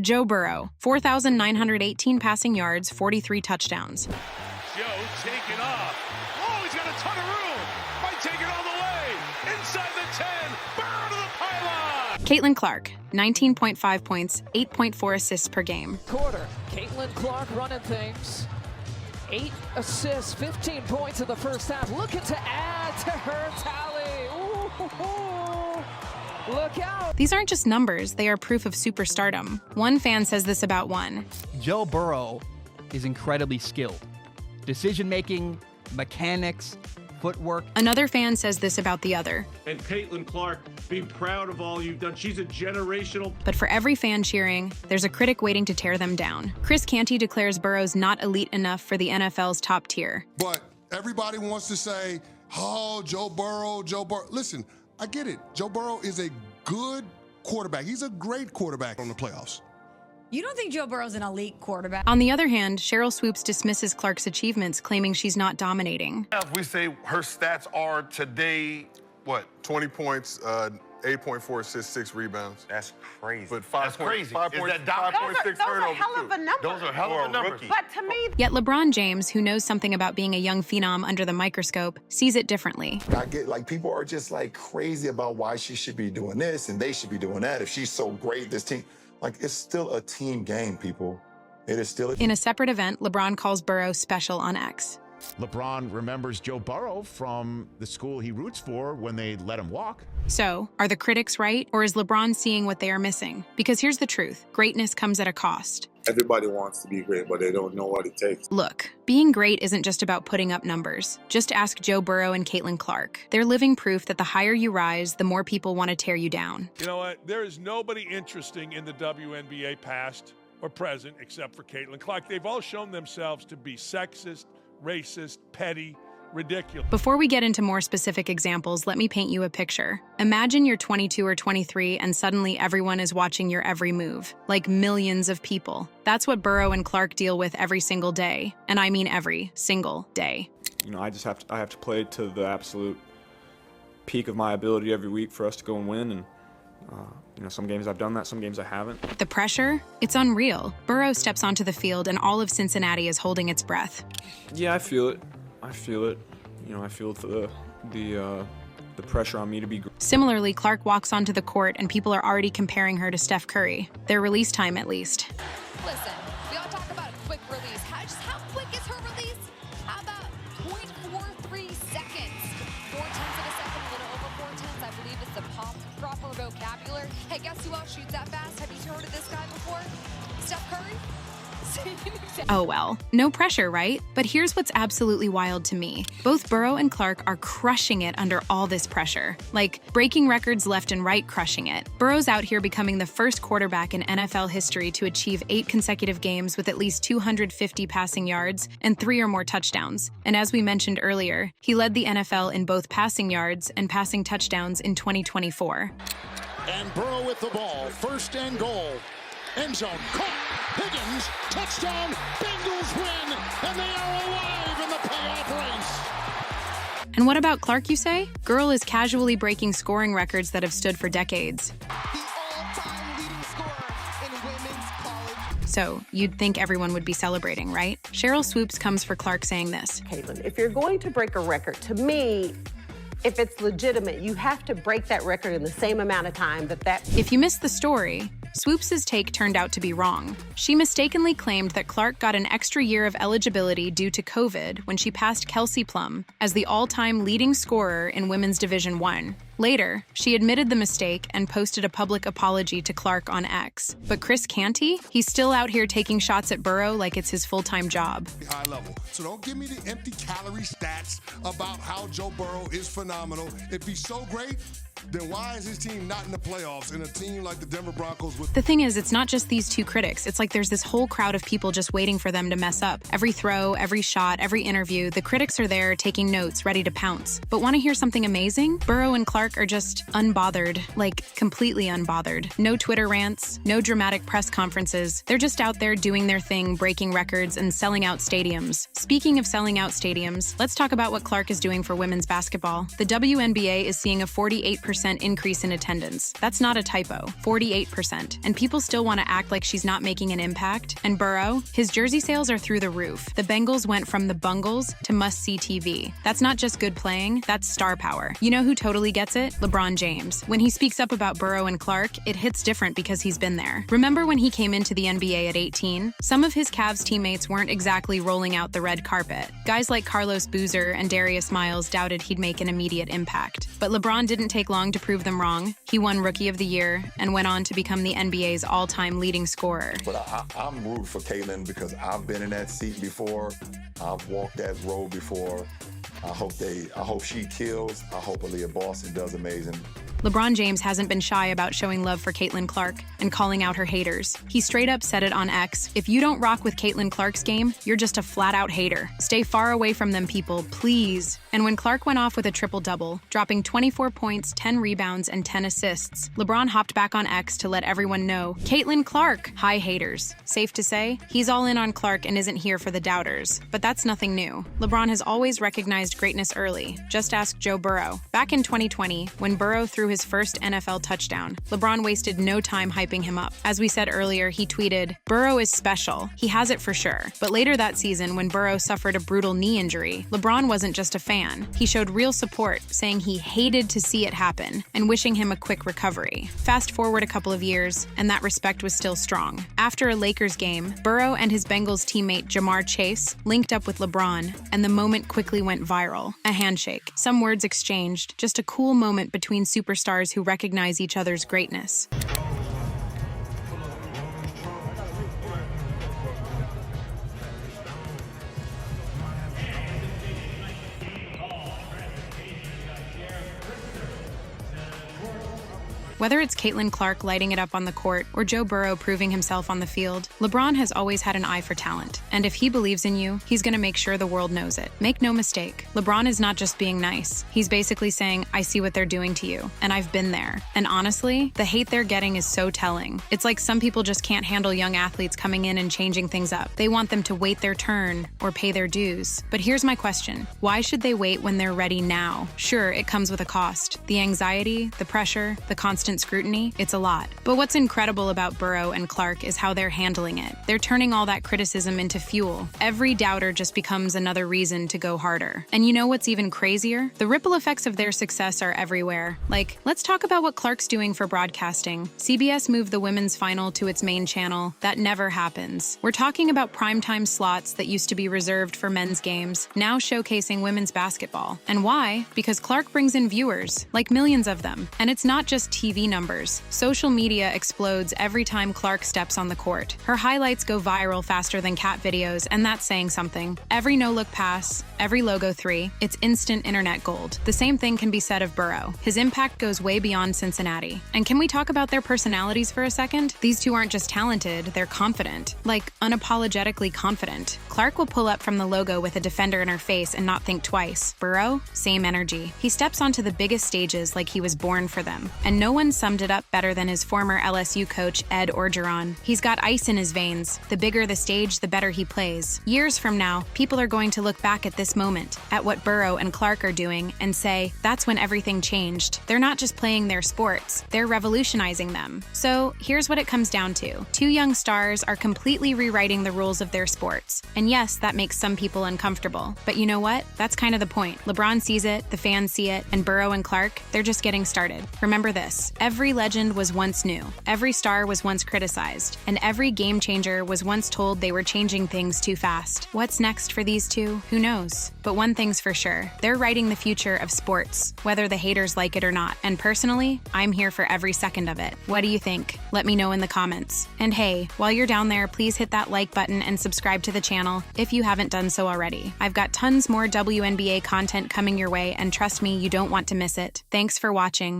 Joe Burrow, 4,918 passing yards, 43 touchdowns. Joe taking off. Oh, he's got a ton of room. Might take it all the way. Inside the 10. Burrow to the pylon. Caitlin Clark, 19.5 points, 8.4 assists per game. Quarter, Caitlin Clark running things. 8 assists, 15 points in the first half. Looking to add to her tally. Ooh, look out. These aren't just numbers, they are proof of superstardom. One fan says this about one. Joe Burrow is incredibly skilled. Decision-making, mechanics, footwork. Another fan says this about the other. And Caitlin Clark, be proud of all you've done. She's a generational. But for every fan cheering, there's a critic waiting to tear them down. Chris Canty declares Burrow's not elite enough for the NFL's top tier. But everybody wants to say, oh, Joe Burrow. Listen, I get it. Joe Burrow is a good quarterback. He's a great quarterback on the playoffs. You don't think Joe Burrow's an elite quarterback? On the other hand, Cheryl Swoops dismisses Clark's achievements, claiming she's not dominating. If we say her stats are today, what? 20 points, 8.4 assists, 6 rebounds. That's crazy. But 5 That's crazy. 5 Is point, that dominant? 5.6 Those are turnovers, hell of a too. number. Those are hell of a numbers. But to me, Yet LeBron James, who knows something about being a young phenom under the microscope, sees it differently. I get like people are just like crazy about why she should be doing this and they should be doing that. If she's so great, this team, like it's still a team game, people. It is still. In a separate event, LeBron calls Burrow special on X. LeBron remembers Joe Burrow from the school he roots for when they let him walk. So, are the critics right, or is LeBron seeing what they are missing? Because here's the truth, greatness comes at a cost. Everybody wants to be great, but they don't know what it takes. Look, being great isn't just about putting up numbers. Just ask Joe Burrow and Caitlin Clark. They're living proof that the higher you rise, the more people want to tear you down. You know what? There is nobody interesting in the WNBA past or present except for Caitlin Clark. They've all shown themselves to be sexist, racist, petty, ridiculous. Before we get into more specific examples, let me paint you a picture. Imagine you're 22 or 23 and suddenly everyone is watching your every move, like millions of people. That's what Burrow and Clark deal with every single day, and I mean every single day. You know, I have to play to the absolute peak of my ability every week for us to go and win, and you know, some games I've done that, some games I haven't. The pressure? It's unreal. Burrow steps onto the field and all of Cincinnati is holding its breath. Yeah, I feel it. You know, I feel the pressure on me to be great. Similarly, Clark walks onto the court and people are already comparing her to Steph Curry. Their release time, at least. Listen, we all talk about a quick release. How quick is her release? How about 0.43 seconds? 4/10 of a second, a little over 4/10. I believe it's the proper vocabulary. Hey, guess who else shoots that fast? Have you heard of this guy before? Steph Curry? Oh well, no pressure, right? But here's what's absolutely wild to me. Both Burrow and Clark are crushing it under all this pressure. Like, breaking records left and right, crushing it. Burrow's out here becoming the first quarterback in NFL history to achieve 8 consecutive games with at least 250 passing yards and 3 or more touchdowns. And as we mentioned earlier, he led the NFL in both passing yards and passing touchdowns in 2024. And Burrow with the ball, 1st and goal. End zone, caught, Higgins, touchdown, Bengals win, and they are alive in the playoff race. And what about Clark, you say? Girl is casually breaking scoring records that have stood for decades. the all-time leading scorer in women's college. So, you'd think everyone would be celebrating, right? Cheryl Swoops comes for Clark saying this. Caitlin, if you're going to break a record, to me, if it's legitimate, you have to break that record in the same amount of time that. If you missed the story, Swoops' take turned out to be wrong. She mistakenly claimed that Clark got an extra year of eligibility due to COVID when she passed Kelsey Plum as the all-time leading scorer in Women's Division I. Later, she admitted the mistake and posted a public apology to Clark on X. But Chris Canty? He's still out here taking shots at Burrow like it's his full-time job. High level. So don't give me the empty calorie stats about how Joe Burrow is phenomenal. If he's so great, then why is his team not in the playoffs in a team like the Denver Broncos with... The thing is, it's not just these two critics. It's like there's this whole crowd of people just waiting for them to mess up. Every throw, every shot, every interview, the critics are there taking notes, ready to pounce. But want to hear something amazing? Burrow and Clark are just unbothered, like completely unbothered. No Twitter rants, no dramatic press conferences. They're just out there doing their thing, breaking records and selling out stadiums. Speaking of selling out stadiums, let's talk about what Clark is doing for women's basketball. The WNBA is seeing a 48% 48% increase in attendance. That's not a typo, 48%. And people still want to act like she's not making an impact. And Burrow, his jersey sales are through the roof. The Bengals went from the Bungles to must-see TV. That's not just good playing, that's star power. You know who totally gets it? LeBron James. When he speaks up about Burrow and Clark, it hits different because he's been there. Remember when he came into the NBA at 18? Some of his Cavs teammates weren't exactly rolling out the red carpet. Guys like Carlos Boozer and Darius Miles doubted he'd make an immediate impact. But LeBron didn't take long to prove them wrong. He won Rookie of the Year and went on to become the NBA's all-time leading scorer. But I'm rooting for Caitlin because I've been in that seat before. I've walked that road before. I hope she kills. I hope Aaliyah Boston does amazing. LeBron James hasn't been shy about showing love for Caitlin Clark and calling out her haters. He straight up said it on X, "If you don't rock with Caitlin Clark's game, you're just a flat-out hater. Stay far away from them people, please." And when Clark went off with a triple-double, dropping 24 points, 10 rebounds, and 10 assists, LeBron hopped back on X to let everyone know, Caitlin Clark, hi haters. Safe to say, he's all in on Clark and isn't here for the doubters. But that's nothing new. LeBron has always recognized greatness early. Just ask Joe Burrow. Back in 2020, when Burrow threw his first NFL touchdown, LeBron wasted no time hyping him up. As we said earlier, he tweeted, "Burrow is special. He has it for sure." But later that season, when Burrow suffered a brutal knee injury, LeBron wasn't just a fan. He showed real support, saying he hated to see it happen and wishing him a quick recovery. Fast forward a couple of years, and that respect was still strong. After a Lakers game, Burrow and his Bengals teammate Jamar Chase linked up with LeBron, and the moment quickly went viral. A handshake, some words exchanged, just a cool moment between superstars who recognize each other's greatness. Whether it's Caitlin Clark lighting it up on the court or Joe Burrow proving himself on the field, LeBron has always had an eye for talent. And if he believes in you, he's going to make sure the world knows it. Make no mistake, LeBron is not just being nice. He's basically saying, I see what they're doing to you, and I've been there. And honestly, the hate they're getting is so telling. It's like some people just can't handle young athletes coming in and changing things up. They want them to wait their turn or pay their dues. But here's my question. Why should they wait when they're ready now? Sure, it comes with a cost. The anxiety, the pressure, the constant scrutiny, it's a lot. But what's incredible about Burrow and Clark is how they're handling it. They're turning all that criticism into fuel. Every doubter just becomes another reason to go harder. And you know what's even crazier? The ripple effects of their success are everywhere. Like, let's talk about what Clark's doing for broadcasting. CBS moved the women's final to its main channel. That never happens. We're talking about primetime slots that used to be reserved for men's games, now showcasing women's basketball. And why? Because Clark brings in viewers, like millions of them. And it's not just TV numbers. Social media explodes every time Clark steps on the court. Her highlights go viral faster than cat videos, and that's saying something. Every no-look pass, every logo three, it's instant internet gold. The same thing can be said of Burrow. His impact goes way beyond Cincinnati. And can we talk about their personalities for a second? These two aren't just talented, they're confident. Like, unapologetically confident. Clark will pull up from the logo with a defender in her face and not think twice. Burrow, same energy. He steps onto the biggest stages like he was born for them. And no one summed it up better than his former LSU coach, Ed Orgeron. He's got ice in his veins. The bigger the stage, the better he plays. Years from now, people are going to look back at this moment, at what Burrow and Clark are doing, and say, that's when everything changed. They're not just playing their sports, they're revolutionizing them. So here's what it comes down to. Two young stars are completely rewriting the rules of their sports. And yes, that makes some people uncomfortable. But you know what? That's kind of the point. LeBron sees it, the fans see it, and Burrow and Clark, they're just getting started. Remember this, every legend was once new, every star was once criticized, and every game changer was once told they were changing things too fast. What's next for these two? Who knows? But one thing's for sure, they're writing the future of sports, whether the haters like it or not. And personally, I'm here for every second of it. What do you think? Let me know in the comments. And hey, while you're down there, please hit that like button and subscribe to the channel if you haven't done so already. I've got tons more WNBA content coming your way, and trust me, you don't want to miss it. Thanks for watching.